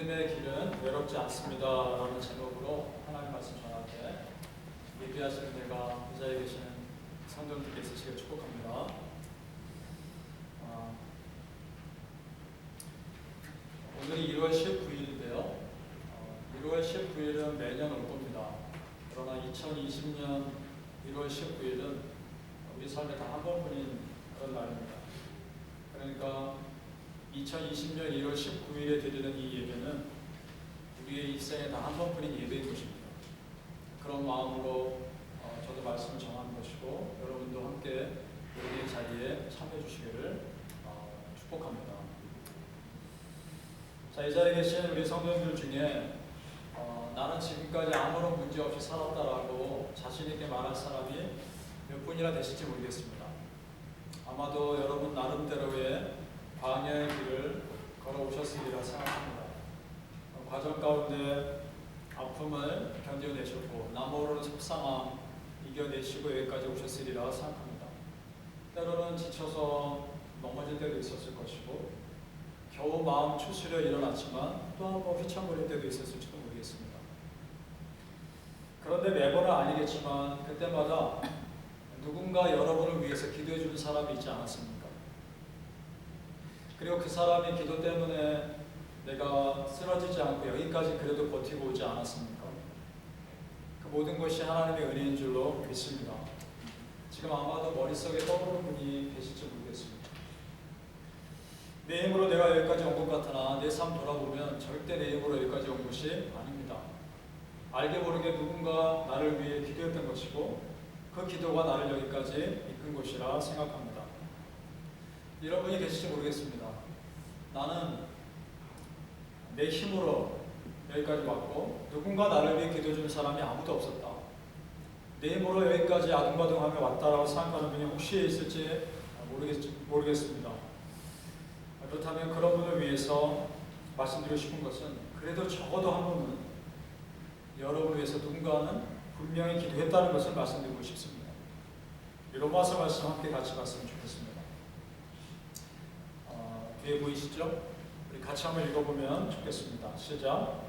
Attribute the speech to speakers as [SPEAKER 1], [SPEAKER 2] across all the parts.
[SPEAKER 1] 믿음의 길은 외롭지 않습니다 라는 제목으로 하나님 말씀 전할 때 예비하시는 내가 이 자리에 계시는 성도님들께 있으시길 축복합니다. 오늘이 1월 19일인데요 1월 19일은 매년 올 겁니다. 그러나 2020년 1월 19일은 우리 삶에 단 한 번뿐인 그런 날입니다. 그러니까 2020년 1월 19일에 드리는 이 예배는 우리의 일생에 단 한 번뿐인 예배인 것입니다. 그런 마음으로 저도 말씀을 전하는 것이고 여러분도 함께 우리의 자리에 참여해 주시기를 축복합니다. 자, 이 자리에 계신 우리 성도님들 중에 나는 지금까지 아무런 문제 없이 살았다라고 자신 있게 말할 사람이 몇 분이나 되실지 모르겠습니다. 아마도 여러분 나름대로의 광야의 길을 걸어오셨으리라 생각합니다. 과정 가운데 아픔을 견뎌내셨고 나무로는 속상함 이겨내시고 여기까지 오셨으리라 생각합니다. 때로는 지쳐서 넘어질 때도 있었을 것이고 겨우 마음 추스려 일어났지만 또 한 번 휘청거릴 때도 있었을지도 모르겠습니다. 그런데 매번은 아니겠지만 그때마다 누군가 여러분을 위해서 기도해 주는 사람이 있지 않았습니까? 그리고 그 사람이 기도 때문에 내가 쓰러지지 않고 여기까지 그래도 버티고 오지 않았습니까? 그 모든 것이 하나님의 은혜인 줄로 믿습니다. 지금 아마도 머릿속에 떠오르는 분이 계실지 모르겠습니다. 내 힘으로 내가 여기까지 온 것 같으나 내 삶 돌아보면 절대 내 힘으로 여기까지 온 것이 아닙니다. 알게 모르게 누군가 나를 위해 기도했던 것이고 그 기도가 나를 여기까지 이끈 것이라 생각합니다. 이런 분이 계실지 모르겠습니다. 나는 내 힘으로 여기까지 왔고 누군가 나를 위해 기도해주는 사람이 아무도 없었다. 내 힘으로 여기까지 아둥바둥하며 왔다라고 생각하는 분이 혹시 있을지 모르겠습니다. 그렇다면 그런 분을 위해서 말씀드리고 싶은 것은 그래도 적어도 한 분은 여러분을 위해서 누군가는 분명히 기도했다는 것을 말씀드리고 싶습니다. 로마서 말씀 함께 같이 봤으면 좋겠습니다. 뒤에 보이시죠? 우리 같이 한번 읽어보면 좋겠습니다. 시작.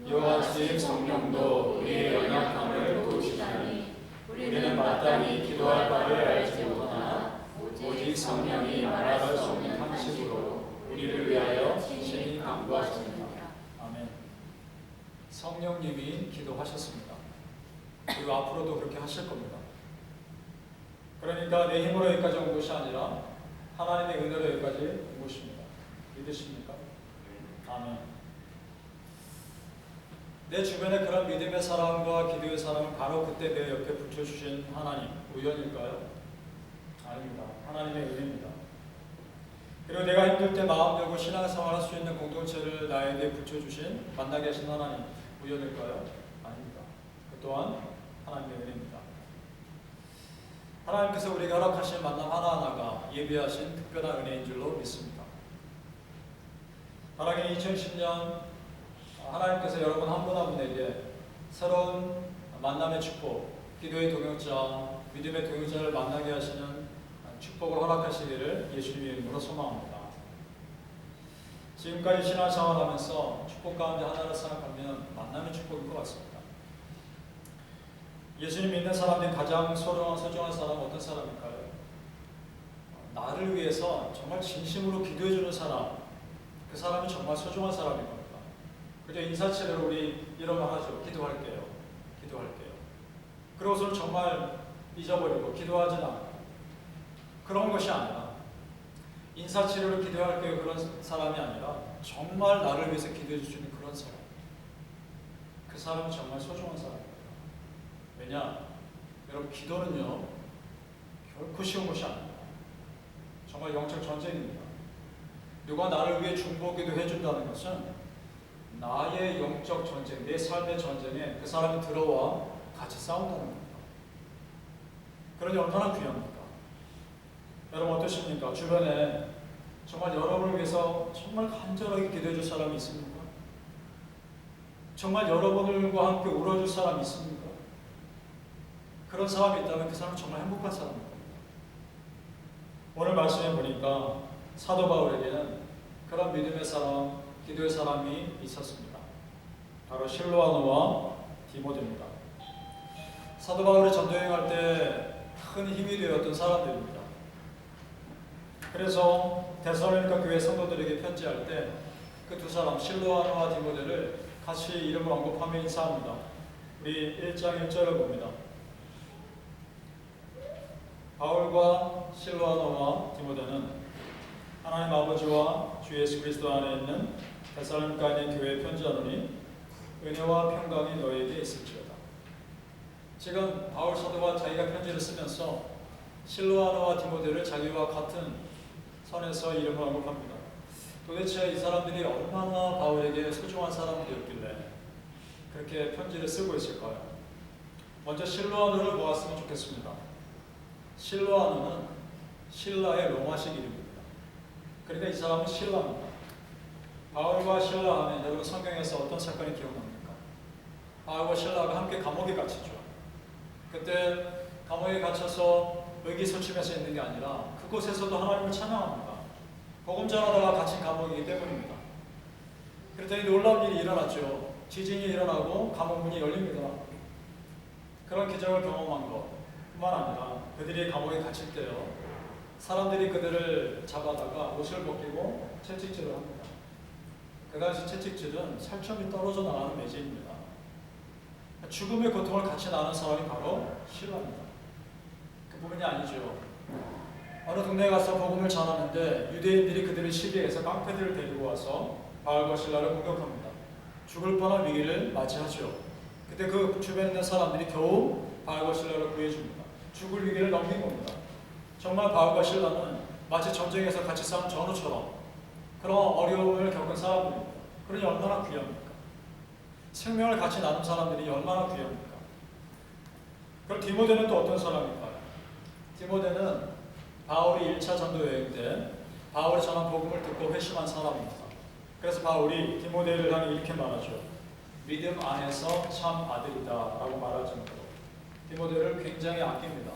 [SPEAKER 2] 이와 같이 성령도 우리의 연약함을 도우시다니 우리는 마땅히 기도할 바를 알지 못하나 오직 성령이 말할 수 없는 탄식으로 우리를 위하여 친히 간구하십니다.
[SPEAKER 1] 아멘. 성령님이 기도하셨습니다. 그리고 앞으로도 그렇게 하실 겁니다. 그러니까 내 힘으로 여기까지 온 것이 아니라 하나님의 은혜로 여기까지 온 것입니다. 믿으십니까? 아멘. 내 주변에 그런 믿음의 사람과 기도의 사람은 바로 그때 내 옆에 붙여주신 하나님, 우연일까요? 아닙니다. 하나님의 은혜입니다. 그리고 내가 힘들 때 마음 열고 신앙생활 할 수 있는 공동체를 나에게 붙여주신 만나게 하신 하나님, 우연일까요? 아닙니다. 그 또한 하나님의 은혜입니다. 하나님께서 우리가 허락하신 만남 하나하나가 예비하신 특별한 은혜인 줄로 믿습니다. 사랑의 2010년 하나님께서 여러분 한 분 한 분에게 새로운 만남의 축복, 기도의 동역자, 믿음의 동역자를 만나게 하시는 축복을 허락하시기를 예수님의 이름으로 소망합니다. 지금까지 신앙생활하면서 축복 가운데 하나를 생각하면 만남의 축복일 것 같습니다. 예수님 믿는 사람들이 가장 소중한 사람은 어떤 사람일까요? 나를 위해서 정말 진심으로 기도해주는 사람, 그 사람이 정말 소중한 사람인 겁니다. 그저 인사치레로 우리 이런 말 하죠. 기도할게요. 기도할게요. 그러고서는 정말 잊어버리고 기도하지 않고 그런 것이 아니라 인사치레로 기도할게요 그런 사람이 아니라 정말 나를 위해서 기도해 주시는 그런 사람. 그 사람은 정말 소중한 사람입니다. 왜냐? 여러분 기도는요 결코 쉬운 것이 아닙니다. 정말 영적 전쟁입니다. 누가 나를 위해 중보기도 해준다는 것은 나의 영적 전쟁, 내 삶의 전쟁에 그 사람이 들어와 같이 싸운다는 겁니다. 그러니 얼마나 귀합니까? 여러분 어떠십니까? 주변에 정말 여러분을 위해서 정말 간절하게 기도해 줄 사람이 있습니까? 정말 여러분들과 함께 울어줄 사람이 있습니까? 그런 사람이 있다면 그 사람은 정말 행복한 사람입니다. 오늘 말씀해 보니까 사도 바울에게는 그런 믿음의 사람, 기도의 사람이 있었습니다. 바로 실로아노와 디모데입니다. 사도 바울이 전도여행할 때 큰 힘이 되었던 사람들입니다. 그래서 데살로니가 교회 성도들에게 편지할 때 그 두 사람 실로아노와 디모데를 같이 이름을 언급하며 인사합니다. 우리 1장 1절을 봅니다. 바울과 실로아노와 디모데는 하나님 아버지와 주 예수 그리스도 안에 있는 데살로니가에 있는 교회에 편지하노니 은혜와 평강이 너희에게 있을지어다. 지금 바울 사도가 자기가 편지를 쓰면서 실로아노와 디모데를 자기와 같은 선에서 이름을 언급합니다. 도대체 이 사람들이 얼마나 바울에게 소중한 사람들이었길래 그렇게 편지를 쓰고 있을까요? 먼저 실로아노를 보았으면 좋겠습니다. 실로아노는 신라의 로마식 이름입니다. 그러니까 이 사람은 신라입니다. 바울과 신라 하면 여러분 성경에서 어떤 사건이 기억납니까? 바울과 신라가 함께 감옥에 갇히죠. 그때 감옥에 갇혀서 의기소침해서 있는 게 아니라 그곳에서도 하나님을 찬양합니다. 복음 전하다가 갇힌 감옥이기 때문입니다. 그랬더니 놀라운 일이 일어났죠. 지진이 일어나고 감옥문이 열립니다. 그런 기적을 경험한 것뿐만 아니라 그들이 감옥에 갇힐 때요, 사람들이 그들을 잡아다가 옷을 벗기고 채찍질을 합니다. 그 당시 채찍질은 살점이 떨어져 나가는 매제입니다. 죽음의 고통을 같이 나눈 사람이 바로 실로아입니다. 그 부분이 아니죠. 어느 동네에 가서 복음을 전하는데 유대인들이 그들을 시기해서 깡패들을 데리고 와서 바울과 실라를 공격합니다. 죽을 뻔한 위기를 맞이하죠. 그때 그 주변에 있는 사람들이 겨우 바울과 실라를 구해줍니다. 죽을 위기를 넘긴 겁니다. 정말 바울과 실라는 마치 전쟁에서 같이 싸운 전우처럼 그런 어려움을 겪은 사람들입니다. 그러니 얼마나 귀합니까? 생명을 같이 나눈 사람들이 얼마나 귀합니까? 그럼 디모데는 또 어떤 사람일까요? 디모데는 바울이 1차 전도 여행 때 바울이 전한 복음을 듣고 회심한 사람입니다. 그래서 바울이 디모데를 향해 이렇게 말하죠. 믿음 안에서 참 아들이다 라고 말할 정도로 디모데를 굉장히 아낍니다.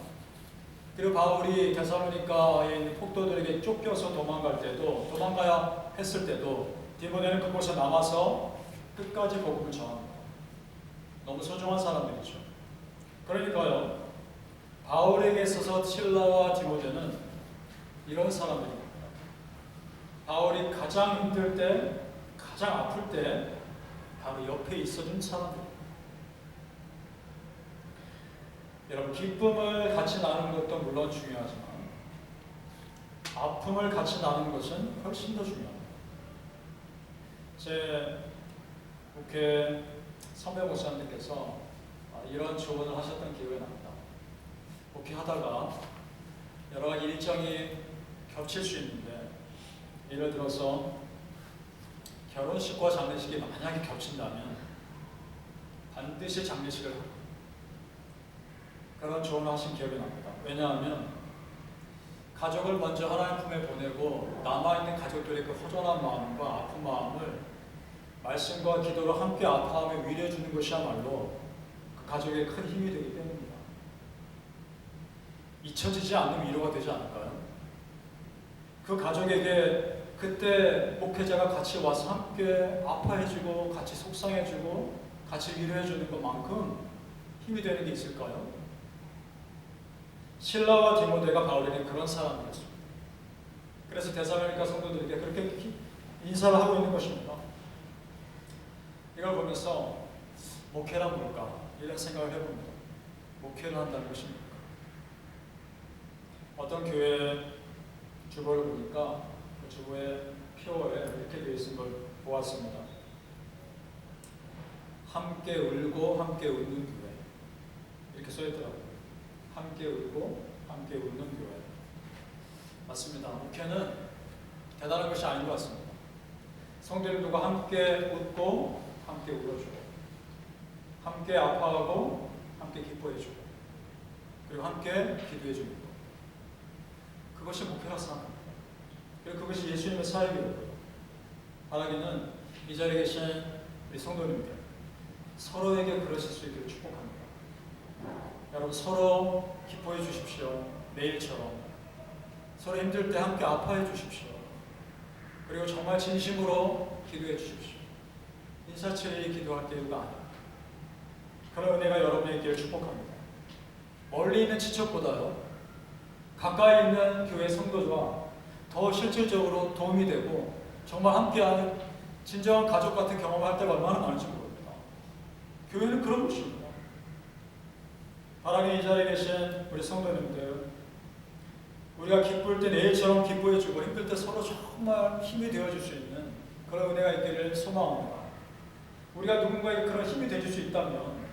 [SPEAKER 1] 그리고 바울이 데살로니가에 있는 폭도들에게 쫓겨서 도망갈 때도, 도망가야 했을 때도 디모데는 그곳에 남아서 끝까지 복음을 전합니다. 너무 소중한 사람들이죠. 그러니까요, 바울에게 있어서 실라와 디모데는 이런 사람들입니다. 바울이 가장 힘들 때, 가장 아플 때 바로 옆에 있어준 사람들입니다. 여러분, 기쁨을 같이 나누는 것도 물론 중요하지만 아픔을 같이 나누는 것은 훨씬 더 중요합니다. 제 국회 선배 목사님께서 이런 조언을 하셨던 기억이 납니다. 목회하다가 여러 가지 일정이 겹칠 수 있는데, 예를 들어서 결혼식과 장례식이 만약에 겹친다면 반드시 장례식을 합니다. 그런 조언을 하신 기억이 납니다. 왜냐하면 가족을 먼저 하나님 품에 보내고 남아있는 가족들의 그 허전한 마음과 아픈 마음을 말씀과 기도로 함께 아파하며 위로해 주는 것이야말로 그 가족에 큰 힘이 되기 때문입니다. 잊혀지지 않는 위로가 되지 않을까요? 그 가족에게 그때 목회자가 같이 와서 함께 아파해주고 같이 속상해주고 같이 위로해주는 것만큼 힘이 되는 게 있을까요? 실라와 디모데가 바울에게 그런 사람이었습니다. 그래서 데살로니가 성도들에게 그렇게 인사를 하고 있는 것입니다. 이걸 보면서 목회란 뭘까? 이런 생각을 해봅니다. 목회를 한다는 것입니까? 어떤 교회 주보를 보니까 그 주보의 표어에 이렇게 되어 있는 걸 보았습니다. 함께 울고 함께 웃는 교회, 이렇게 써있더라고요. 함께 울고 함께 웃는 교회. 맞습니다. 목회는 대단한 것이 아닌 것 같습니다. 성도들과 함께 웃고 함께 울어주고, 함께 아파하고 함께 기뻐해주고, 그리고 함께 기도해주는 것, 그것이 목회라고 생각합니다. 그리고 그것이 예수님의 사역이라고요. 바라기는 이 자리에 계신 우리 성도님들 서로에게 그러실 수 있기를 축복합니다. 여러분, 서로 기뻐해 주십시오. 매일처럼. 서로 힘들 때 함께 아파해 주십시오. 그리고 정말 진심으로 기도해 주십시오. 인사치레 기도할 때가 아니에요. 그런 은혜가 여러분의 있기를 축복합니다. 멀리 있는 지척보다요, 가까이 있는 교회 성도와 더 실질적으로 도움이 되고 정말 함께하는 진정한 가족 같은 경험을 할 때가 얼마나 많은지 모릅니다. 교회는 그런 곳입니다. 바람이 이 자리에 계신 우리 성도님들, 우리가 기쁠 때 내일처럼 기뻐해주고 힘들 때 서로 정말 힘이 되어줄 수 있는 그런 은혜가 있기를 소망합니다. 우리가 누군가에게 그런 힘이 되줄 수 있다면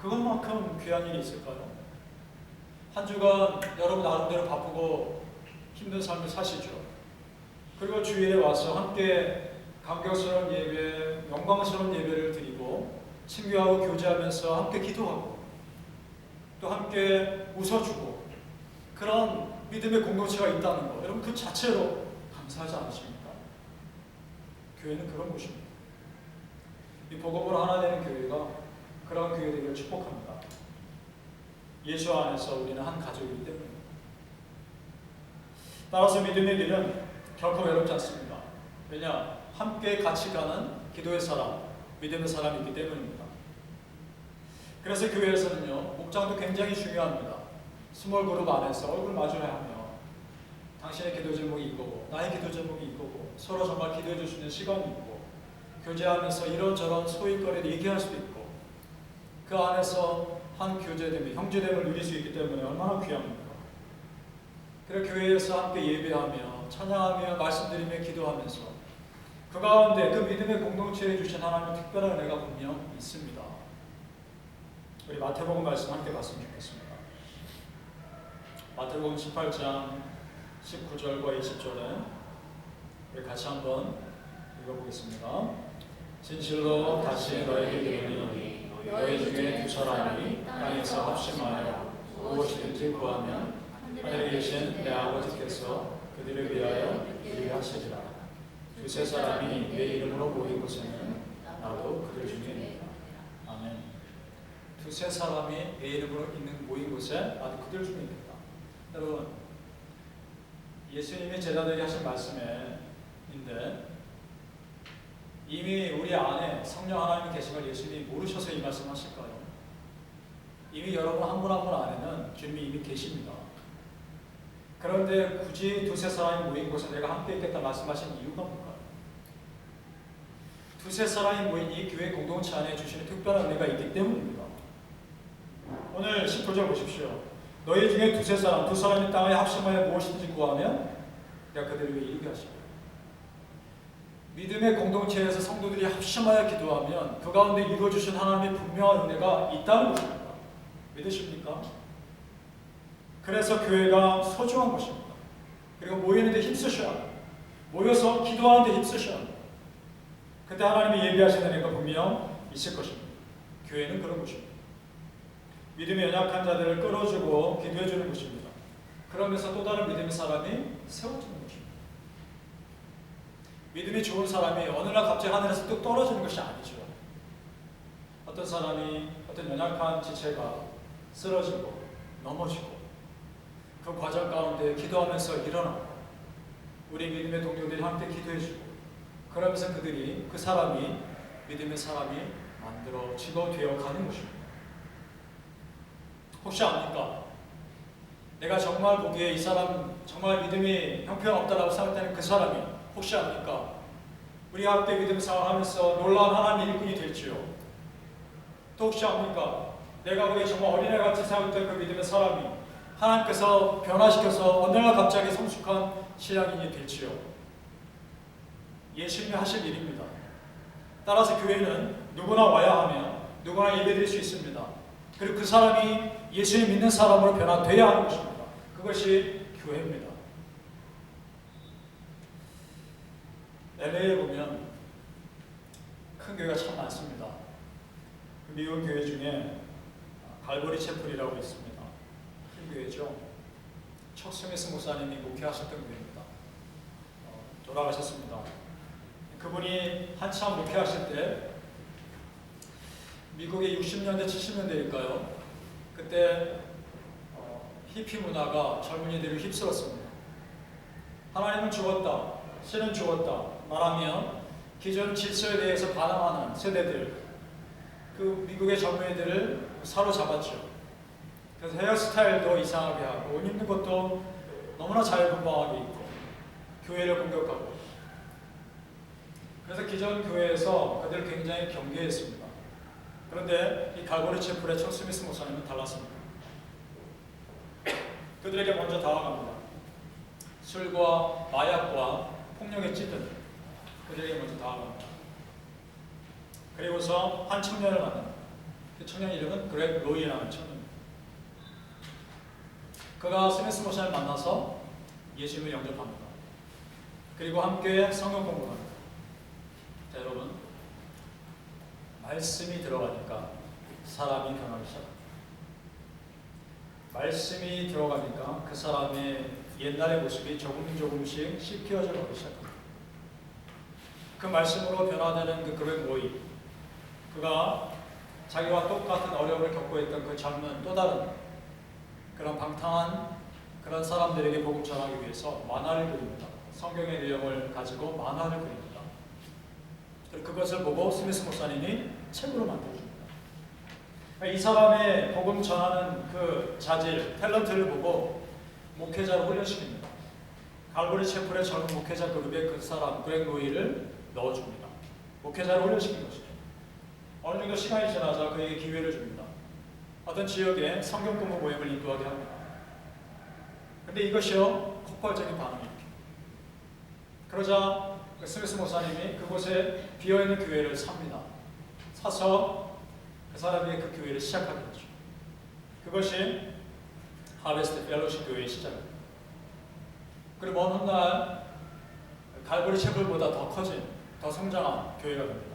[SPEAKER 1] 그것만큼 귀한 일이 있을까요? 한 주간 여러분 나름대로 바쁘고 힘든 삶을 사시죠. 그리고 주일에 와서 함께 감격스러운 예배, 영광스러운 예배를 드리고 친구하고 교제하면서 함께 기도하고 또 함께 웃어주고 그런 믿음의 공동체가 있다는 거, 여러분 그 자체로 감사하지 않으십니까? 교회는 그런 곳입니다. 이 복음으로 하나 되는 교회가 그런 교회 되기를 축복합니다. 예수 안에서 우리는 한 가족이기 때문입니다. 따라서 믿음의 길은 결코 외롭지 않습니다. 왜냐? 함께 같이 가는 기도의 사람, 믿음의 사람이 있기 때문입니다. 그래서 교회에서는요, 목장도 굉장히 중요합니다. 스몰 그룹 안에서 얼굴 마주해야 하며 당신의 기도 제목이 이거고 나의 기도 제목이 이거고 서로 정말 기도해 줄 수 있는 시간이 있고 교제하면서 이런저런 소일거리를 얘기할 수도 있고 그 안에서 한 교제됨이 형제됨을 누릴 수 있기 때문에 얼마나 귀합니까? 그래서 교회에서 함께 예배하며 찬양하며 말씀드리며 기도하면서 그 가운데 그 믿음의 공동체에 주신 하나님의 특별한 은혜가 분명 있습니다. 우리 마태복음 말씀 함께 봤으면 좋겠습니다. 마태복음 18장 19절과 20절에 우리 같이 한번 읽어보겠습니다. 진실로 다시 너에게 이르노니 너희 중에 두 사람이 땅에서 합심하여 무엇이든지 구하면 하늘에 계신 내 아버지께서 그들을 위하여 이루게 하시리라. 두세 사람이 내 이름으로 모인 곳에는 나도 그들 중에 있다. 아멘. 두세 사람이 내 이름으로 모인 곳에 나도 그들 중에 있다. 여러분, 예수님이 제자들에게 하신 말씀인데 이미 우리 안에 성령 하나님이 계신 걸 예수님이 모르셔서 이 말씀 하실까요? 이미 여러분 한 분 한 분 안에는 주님이 이미 계십니다. 그런데 굳이 두세 사람이 모인 곳에 내가 함께 있겠다 말씀하신 이유가 뭘까요? 두세 사람이 모인 이 교회 공동체 안에 주시는 특별한 은혜가 있기 때문입니다. 오늘 19절 보십시오. 너희 중에 두세 사람, 두 사람이 땅에 합심하여 무엇이든지 구하면 내가 그들을 위해 이루게 하시리라. 믿음의 공동체에서 성도들이 합심하여 기도하면 그 가운데 이루어주신 하나님의 분명한 은혜가 있다는 것입니다. 믿으십니까? 그래서 교회가 소중한 것입니다. 그리고 모이는데 힘쓰셔야 합니다. 모여서 기도하는데 힘쓰셔야 합니다. 그때 하나님이 예비하시는 은혜가 분명 있을 것입니다. 교회는 그런 곳입니다. 믿음이 연약한 자들을 끌어주고 기도해주는 곳입니다. 그러면서 또 다른 믿음의 사람이 세워지는 것입니다. 믿음이 좋은 사람이 어느 날 갑자기 하늘에서 뚝 떨어지는 것이 아니죠. 어떤 사람이 어떤 연약한 지체가 쓰러지고 넘어지고 그 과정 가운데 기도하면서 일어나고 우리 믿음의 동료들이 함께 기도해주고 그러면서 그 사람이 믿음의 사람이 만들어지고 되어가는 것입니다. 혹시 압니까? 내가 정말 보기에 이 사람 정말 믿음이 형편없다라고 생각되는 그 사람이 혹시 압니까? 우리가 함께 믿음 생활하면서 놀라운 하나님의 일꾼이 될지요. 또 혹시 압니까? 내가 보기에 정말 어린애같이 생각된 그 믿음의 사람이 하나님께서 변화시켜서 어느 날 갑자기 성숙한 신앙인이 될지요. 예수님이 하실 일입니다. 따라서 교회는 누구나 와야 하며 누구나 예배드릴 수 있습니다. 그리고 그 사람이 예수님 믿는 사람으로 변화되어야 하는 것입니다. 그것이 교회입니다. LA에 보면 큰 교회가 참 많습니다. 미국 교회 중에 갈보리 채플이라고 있습니다. 큰 교회죠. 척 스미스 목사님이 목회하셨던 교회입니다. 돌아가셨습니다. 그분이 한참 목회하실 때 미국의 60년대 70년대일까요? 그때 히피 문화가 젊은이들을 휩쓸었습니다. 하나님은 죽었다. 신은 죽었다 말하며 기존 질서에 대해서 반항하는 세대들, 그 미국의 젊은이들을 사로잡았죠. 그래서 헤어스타일도 이상하게 하고 옷 입는 것도 너무나 자유분방하게 입고 교회를 공격하고, 그래서 기존 교회에서 그들을 굉장히 경계했습니다. 그런데 이 갈보리 채플의 첫 스미스 목사님은 달랐습니다. 그들에게 먼저 다가갑니다. 술과 마약과 폭력에 찌든 그들에게 먼저 다가갑니다. 그리고서 한 청년을 만납니다. 그 청년 이름은 그렉 로이라는 청년입니다. 그가 스미스 목사를 만나서 예수님을 영접합니다. 그리고 함께 성경 공부를 합니다. 자, 여러분, 말씀이 들어가니까 사람이 변하기 시작합니다. 말씀이 들어가니까 그 사람의 옛날의 모습이 조금씩 씻겨져 가기 시작합니다. 그 말씀으로 변화되는 그 그렉 로이, 그가 자기와 똑같은 어려움을 겪고 있던 그 젊은 또 다른 그런 방탕한 그런 사람들에게 복음 전하기 위해서 만화를 그립니다. 성경의 내용을 가지고 만화를 그립니다. 그것을 보고 스미스 목사님이 책으로 만들어줍니다. 이 사람의 복음 전하는 그 자질, 탤런트를 보고 목회자로 훈련시킵니다. 갈보리 채플의 젊은 목회자 그룹에 그 사람 그렉 로이를 넣어줍니다. 목회자로 훈련시킨 것이죠. 어느 정도 시간이 지나자 그에게 기회를 줍니다. 어떤 지역에 성경 공부 모임을 인도하게 합니다. 근데 이것이요, 폭발적인 반응이 일으킵니다. 그러자 스미스 목사님이 그곳에 비어있는 교회를 삽니다. 사서 그 사람이 그 교회를 시작하게 되죠. 그것이 하베스트 펠로십 교회의 시작입니다. 그리고 먼 훗날 갈보리 채플보다 더 커진, 더 성장한 교회가 됩니다.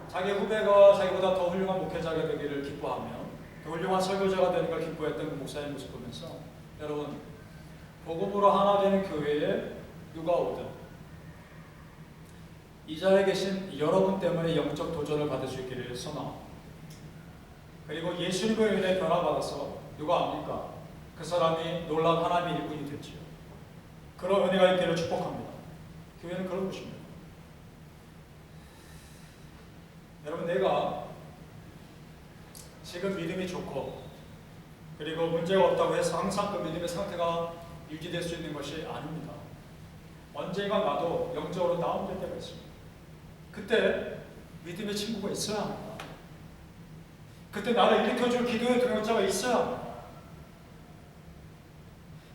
[SPEAKER 1] 자기 후배가 자기보다 더 훌륭한 목회자가 되기를 기뻐하며 더 훌륭한 설교자가 되는 걸 기뻐했던 그 목사의 모습을 보면서, 여러분, 복음으로 하나 되는 교회에 누가 오든 이 자리에 계신 여러분 때문에 영적 도전을 받을 수 있기를 소망합니다. 그리고 예수님을 인해 변화받아서 누가 압니까? 그 사람이 놀라운 하나님의 일꾼이 됐지요. 그런 은혜가 있기를 축복합니다. 교회는 그런 곳입니다. 여러분, 내가 지금 믿음이 좋고 그리고 문제가 없다고 해서 항상 그 믿음의 상태가 유지될 수 있는 것이 아닙니다. 언젠가 나도 영적으로 다운될 때가 있습니다. 그때 믿음의 친구가 있어야 합니다. 그때 나를 일으켜줄 기도의 동역자가 있어야 합니다.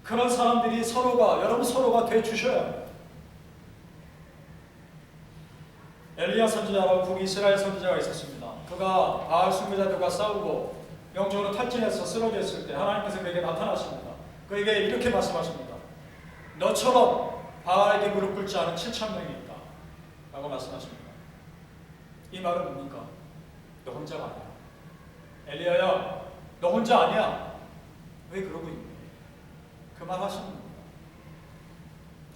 [SPEAKER 1] 그런 사람들이 여러분 서로가 되주셔야 합니다. 엘리야 선지자라고 북이스라엘 선지자가 있었습니다. 그가 바알 숭배자들과 싸우고 영적으로 탈진해서 쓰러져 있을 때 하나님께서 그에게 나타나십니다. 그에게 이렇게 말씀하십니다. 너처럼 바알에게 무릎 꿇지 않은 7,000명이 있다 라고 말씀하십니다. 이 말은 뭡니까? 너 혼자가 아니야. 엘리야야, 너 혼자 아니야. 왜 그러고 있니? 그 말 하시는 겁니다.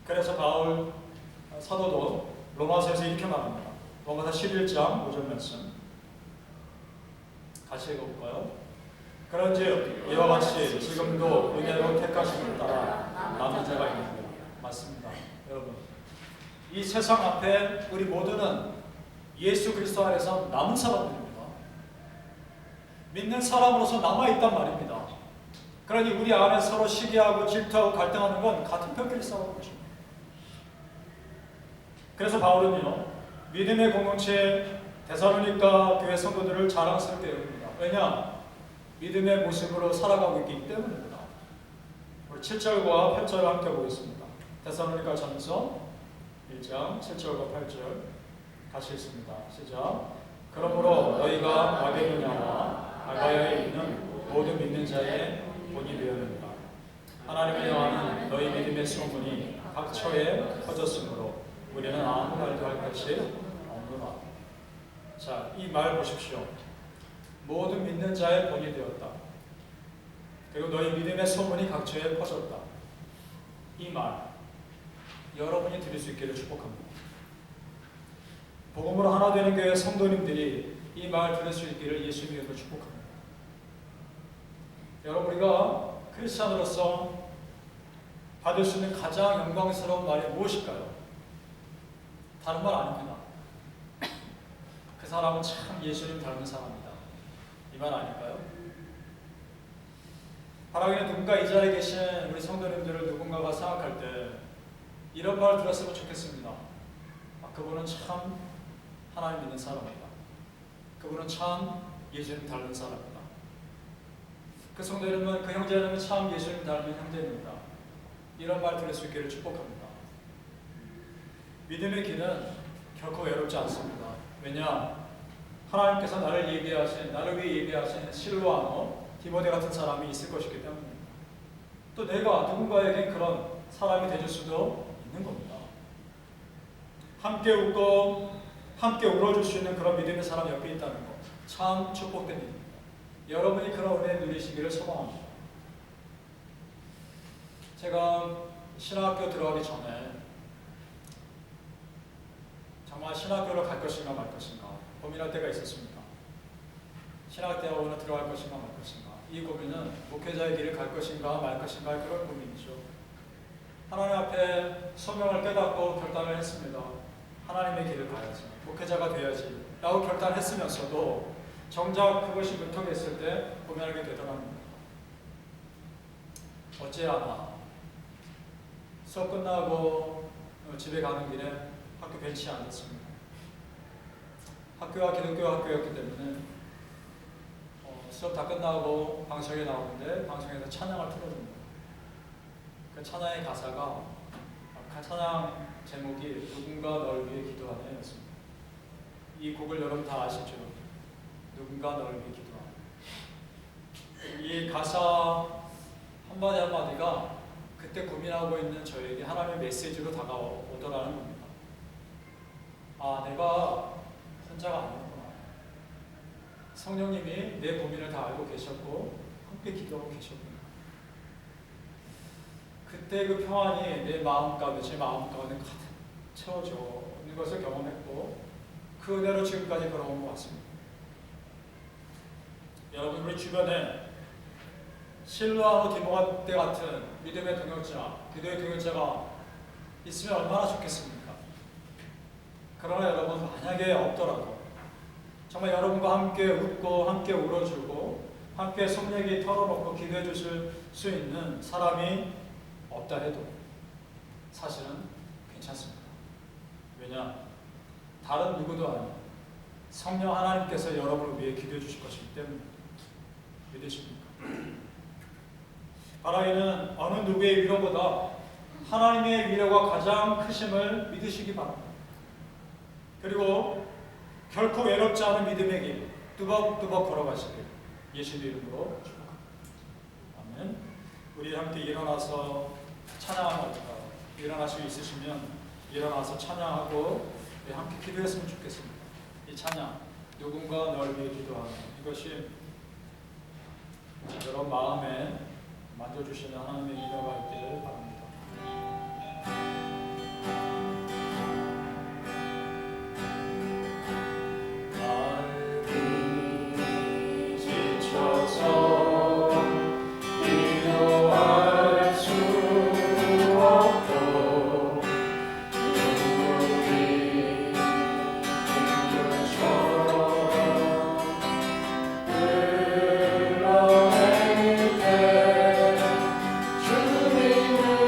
[SPEAKER 1] 그래서 바울 사도도 로마서에서 이렇게 말합니다. 로마서 11장 5절 말씀 같이 읽어볼까요? 그런즉 이와 같이 지금도 은혜로 택하심을 따라 남은 자가 있는데, 맞습니다. 여러분, 이 세상 앞에 우리 모두는 예수 그리스도 안에서 남은 사람들입니다. 믿는 사람으로서 남아있단 말입니다. 그러니 우리 안에 서로 시기하고 질투하고 갈등하는 건 같은 편끼리 싸우는 것입니다. 그래서 바울은요, 믿음의 공동체 데살로니가 교회 성도들을 자랑스럽게 여깁니다. 왜냐? 믿음의 모습으로 살아가고 있기 때문입니다. 우리 7절과 8절을 함께 보겠습니다. 데살로니가 전서 1장 7절과 8절 같이 읽습니다. 시작. 그러므로 너희가 마게도냐와 아가야에 있는 모든 믿는 자의 본이 되었느니라. 하나님을 향하는 너희 믿음의 소문이 각처에 퍼졌으므로 우리는 아무 말도 할 것이 없노라. 자, 이 말 보십시오. 모든 믿는 자의 본이 되었다. 그리고 너희 믿음의 소문이 각처에 퍼졌다. 이 말, 여러분이 들을 수 있기를 축복합니다. 복음으로 하나 되는 교회 성도님들이 이 말 들을 수 있기를 예수님 이름으로 축복합니다. 여러분, 우리가 크리스찬으로서 받을 수 있는 가장 영광스러운 말이 무엇일까요? 다른 말 아닙니다. 그 사람은 참 예수님 닮은 사람이다. 이 말 아닐까요? 바라기는 누군가 이 자리에 계신 우리 성도님들을 누군가가 생각할 때 이런 말 들었으면 좋겠습니다. 그분은 참 하나님 믿는 사람이다. 그분은 참 예수님 닮은 사람이다. 그 성도 여러분, 그 형제 여러분 참 예수님 닮은 형제입니다. 이런 말 들을 수 있기를 축복합니다. 믿음의 길은 결코 외롭지 않습니다. 왜냐? 하나님께서 나를 위해 예비하신 실로아노, 디모데 같은 사람이 있을 것이기 때문입니다. 또 내가 누군가에게 그런 사람이 되줄 수도 있는 겁니다. 함께 웃고 함께 울어줄 수 있는 그런 믿음의 사람 옆에 있다는 것, 참 축복된 일입니다. 여러분이 그런 은혜 누리시기를 소망합니다. 제가 신학교 들어가기 전에 정말 신학교를 갈 것인가 말 것인가 고민할 때가 있었습니다. 신학대학원을 들어갈 것인가 말 것인가. 이 고민은 목회자의 길을 갈 것인가 말 것인가 그런 고민이죠. 하나님 앞에 소명을 깨닫고 결단을 했습니다. 하나님의 길을 가야지, 목회자가 돼야지 라고 결단했으면서도 정작 그것이 문턱했을 때 고민하게 되더랍니다. 어찌하나 수업 끝나고 집에 가는 길에 학교 벤치에 앉았습니다. 학교가 기독교 학교였기 때문에 수업 다 끝나고 방송에 나오는데 방송에서 찬양을 틀어줍니다. 그 찬양의 가사가, 찬양 제목이 누군가 널 위해 기도하네 였습니다. 이 곡을 여러분 다 아시죠? 누군가 널 위해 기도하네. 이 가사 한마디 한마디가 그때 고민하고 있는 저에게 하나님의 메시지로 다가오더라는 겁니다. 내가 혼자가 아니구나. 성령님이 내 고민을 다 알고 계셨고 함께 기도하고 계셨구나. 그때 그 평안이 내 마음 가운데, 제 마음 가운데 가득 채워지는 것을 경험했고 그 은혜로 지금까지 걸어온 것 같습니다. 여러분, 우리 주변에 실로아노 디모데 같은 믿음의 동역자, 기도의 동역자가 있으면 얼마나 좋겠습니까? 그러나 여러분, 만약에 없더라도 정말 여러분과 함께 웃고 함께 울어주고 함께 속 얘기 털어놓고 기도해 주실 수 있는 사람이 없다 해도 사실은 괜찮습니다. 왜냐? 다른 누구도 아닌 성령 하나님께서 여러분을 위해 기도해 주실 것이기 때문에 믿으십니까? 바라기는 어느 누구의 위로보다 하나님의 위로가 가장 크심을 믿으시기 바랍니다. 그리고 결코 외롭지 않은 믿음의 길 뚜벅뚜벅 걸어가시길 예수의 이름으로 축복합니다. 아멘. 우리 함께 일어나서 찬양합니다. 일어날 수 있으시면 일어나서 찬양하고 우리 함께 기도했으면 좋겠습니다. 이 찬양, 누군가 널 위해 기도하는 이것이 여러분 마음에 만져주시는 하나님의 인도가 있기를 바랍니다.
[SPEAKER 2] 주님을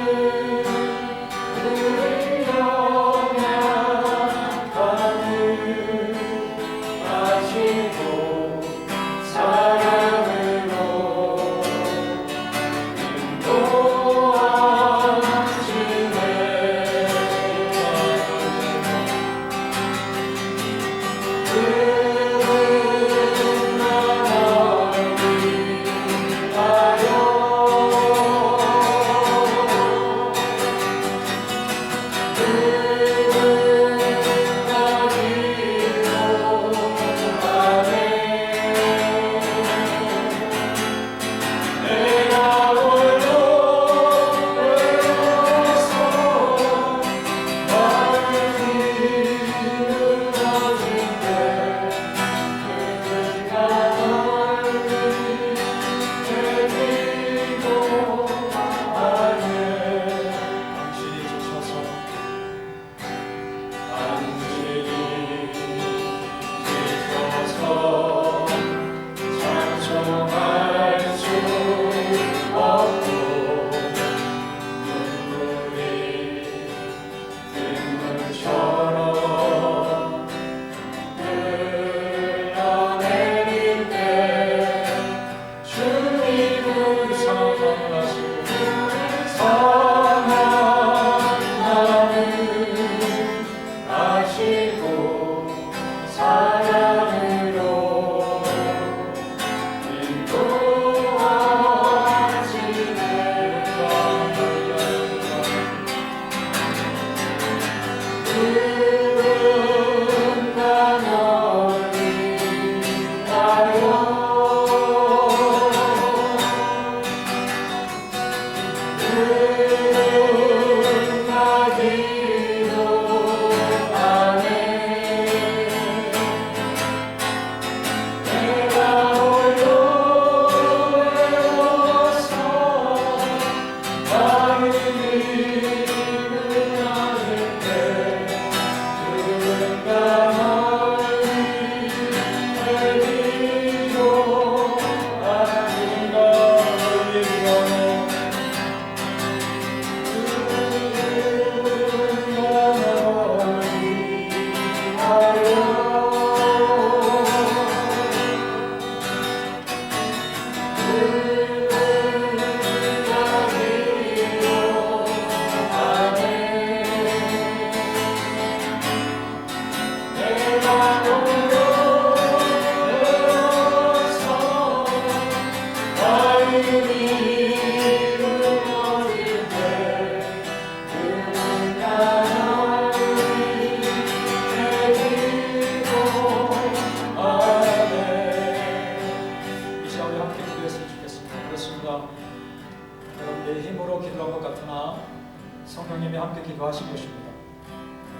[SPEAKER 1] 성령님이 함께 기도하신 것입니다.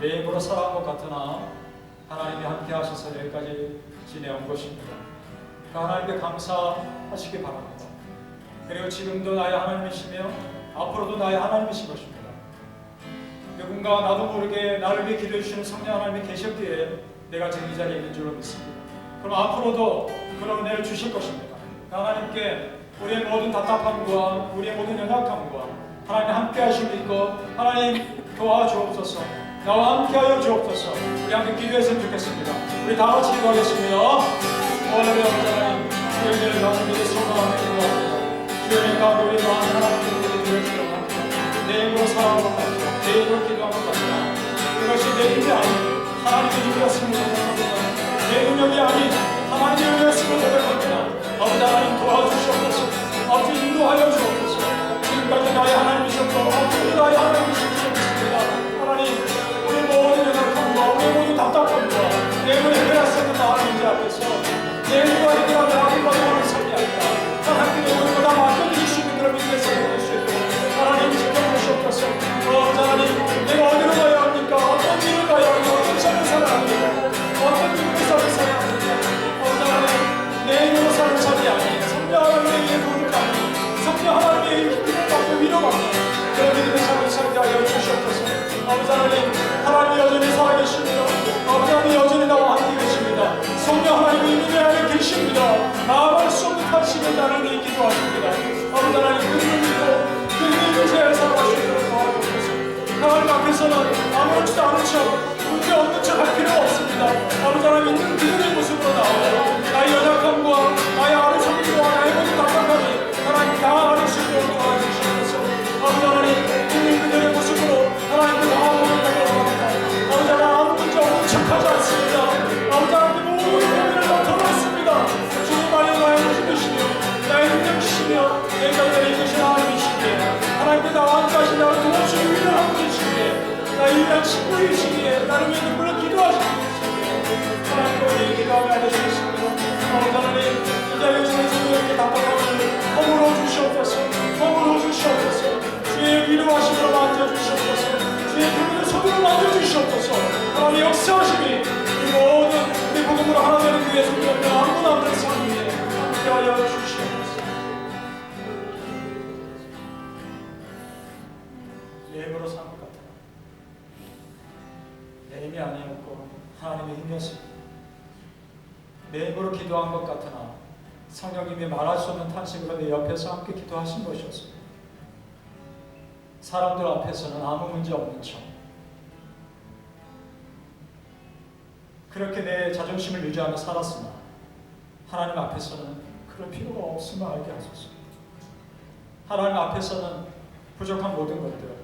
[SPEAKER 1] 내 힘으로 살아온 것 같으나 하나님이 함께 하셔서 여기까지 지내온 것입니다. 그 하나님께 감사하시기 바랍니다. 그리고 지금도 나의 하나님이시며 앞으로도 나의 하나님이신 것입니다. 누군가 나도 모르게 나를 위해 기도해 주시는 성령 하나님이 계셨기에 내가 지금 이 자리에 있는 줄로 믿습니다. 그럼 앞으로도 그런 은혜를 주실 것입니다. 하나님께 우리의 모든 답답함과 우리의 모든 연약함과 하나님 함께 하실 믿고 하나님 도와주옵소서. 나와 함께하여 주옵소서. 우리 함께 기도했으면 좋겠습니다. 우리 다 같이 기도하겠습니다. 오늘의 하나님 주의 가운데 믿을 소망하며 기도합니다. 주의 가운데 우리 마음 하나님께 드려주려고 합니다. 내 힘으로 살아온 것 같아요. 내 힘으로 기도한 것 같아요. 그것이 내 힘이 아닌 하나님의 힘이었음을 고백합니다. 내 능력이 아닌 하나님의 은혜였음을 고백합니다. 아버지 하나님 도와주시옵소서. 아버지 인도하여 주옵소서. 지금까지 나의 하나님이셨고 앞으로도 나의 하나님이시옵소서. 하나님 우리 모든 연약함과 우리 모든 답답함과 내 눈에 해놨었던 하나님 앞에서 내 눈과 해결하며 하나님과 영원히 살게 하리라. 하나님께 내 모든 다 맡겨주실 수 있는 그런 믿음의 삶을 될 수 있도록 하나님 지켜주시옵소서. 하나님 내가 어디로 가야 합니까? 어떤 길을 가야 합니까? 어떤 삶을 살아야 합니까? 어떤 믿음의 삶을 살아야 합니까? 하나님 내 힘으로 사는 삶이 아닌 성령 하나님의 위에 도움을 받는 성령 하나님의 힘을 받고 위로받는 그런 믿음의 삶을 살게 하여 주시옵소서. 아버지 하나님, 하나님이 여전히 살아계십니다. 아버지 하나님 여전히 나와 함께 계십니다. 성령 하나님이 이 믿음 안에 계십니다. 나아갈 수 없는 탄식을 나를 위해 기도하십니다. 아버지 하나님 그들을 믿고 그 믿음을 제 살아갈 수 있도록 도와주옵소서. 하나님 앞에서는 아무렇지도 않은 척 문제 없는 척 할 필요 없습니다. 아버지 하나님 있는 그들의 모습으로 나와요. 나의 연약함과 나의 아르성과 나의 모든 답답함이 하나님 다 아실 수 있도록 도와주시옵소서. 아버지 하나님 있는 그들의 모습으로 하나님께 나아오는 것을 원합니다. 아버지 하나님 아무 문제 없는 척하지 않습니다. 아버지 하나님 모든 고민을 다 털어놓습니다. 주님만이 나의 모습이시며 나의 능력이시며 내가 나의 이것이 하나님이시기에 하나님께 나와 함께 하신 나를 도와주시는 위대한 분이시기에 나의 유일한 친구이시기에 나를 위해 눈물로 기도하시는 분이시기에 하나님께 우리의 기도하며 알려주셨습니다. 아버지 하나님 이 자리에 주셔서 이렇게 답답함을 허물어 주시옵소서. 허물어 주시옵소서. 주의 위로하심으로 만져주시옵소서. 주의 그분의 손으로 만져주시옵소서. 하나님의 역사하심이 우리 모든 우리 복음으로 하나 되는 그의 손이었며 아무나 없는 삶 위에 함께하여 주시옵소서. 내 힘으로 산 것 같아. 내 힘이 아니었고 하나님의 힘이었습니다. 내 힘으로 기도한 것 같으나 성령님이 말할 수 없는 탄식으로 내 옆에서 함께 기도하신 것이었습니다. 사람들 앞에서는 아무 문제 없는 척 그렇게 내 자존심을 유지하며 살았으나 하나님 앞에서는 그럴 필요가 없음을 알게 하소서. 하나님 앞에서는 부족한 모든 것들,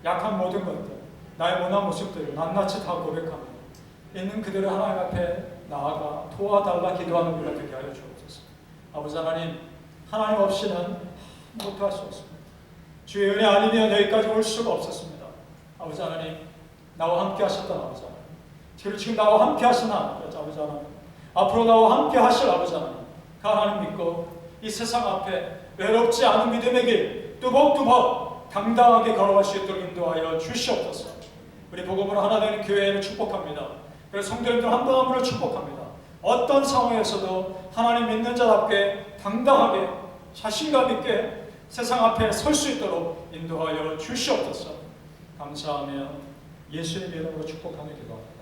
[SPEAKER 1] 약한 모든 것들, 나의 모난 모습들을 낱낱이 다 고백하며 있는 그대로 하나님 앞에 나아가 도와달라 기도하는 우리가 되게 하여 주옵소서. 아버지 하나님, 하나님 없이는 아무것도 할 수 없습니다. 주의 은혜 아니면 여기까지 올 수가 없었습니다. 아버지 하나님, 나와 함께 하셨던 아버지 하나님, 그리고 지금 나와 함께 하시는 아버지 하나님, 앞으로 나와 함께 하실 아버지 하나님, 그 하나님 믿고 이 세상 앞에 외롭지 않은 믿음의 길 뚜벅뚜벅 당당하게 걸어갈 수 있도록 인도하여 주시옵소서. 우리 복음으로 하나 되는 교회를 축복합니다. 그래서 성도님들 한 분 한 분을 축복합니다. 어떤 상황에서도 하나님 믿는 자답게 당당하게 자신감 있게 세상 앞에 설 수 있도록 인도하여 주시옵소서. 감사하며 예수님의 이름으로 축복하며 기도합니다.